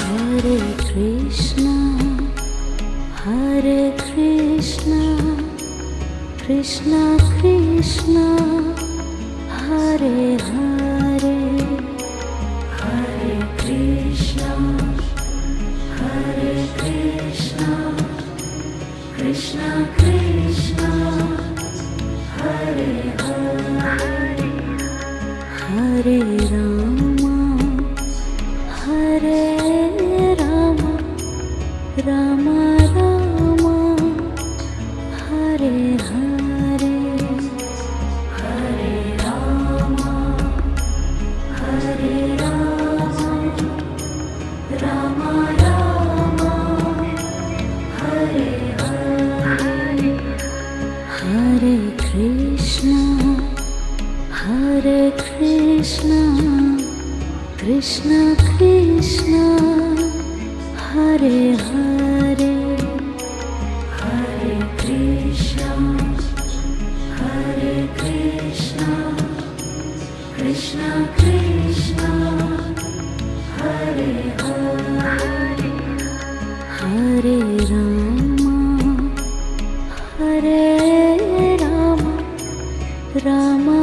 Hare Krishna, Hare Krishna, Krishna Krishna, Hare Hare, Hare Krishna, Hare Krishna, Krishna Krishna, Hare Hare, Hare Rama, Hare Rama, Rama Rama, Hare Hare, Hare Rama, Hare Rama, Rama Rama, Hare Hare, Hare Krishna, Hare Krishna, Krishna Krishna, Hare Hare, Hare Krishna, Hare Krishna, Krishna Krishna, Hare Hare, Hare Rama, Hare Rama, Rama